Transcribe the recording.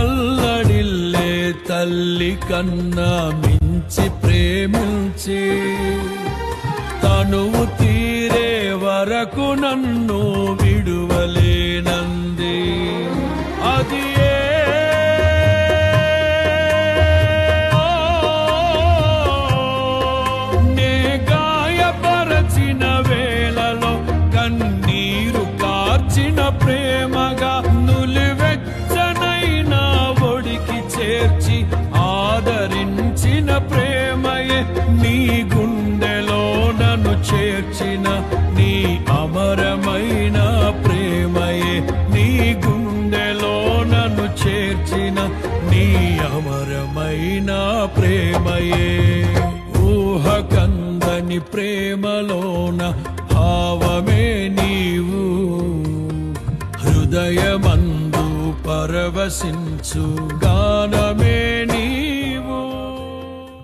తల్లడిల్లే తల్లి కన్నా మించి ప్రేమించి తనువు తీరే వరకు నన్ను విడువలేనంది. అది నే గాయపరచిన వేళలో కన్నీరు కార్చిన ప్రేమగా నులివెచ్చనైనా ఒడికి చేర్చి ఆదరించిన ప్రేమయే నీ గుండెలో నన్ను చేర్చిన నీ అమరమైన ప్రేమయే నీ గుండెలో నన్ను చేర్చిన నీ అమరమైన ప్రేమయే. ఊహ కందని ప్రేమలోన భావమే నీవు హృదయమందు పరవశించు గాన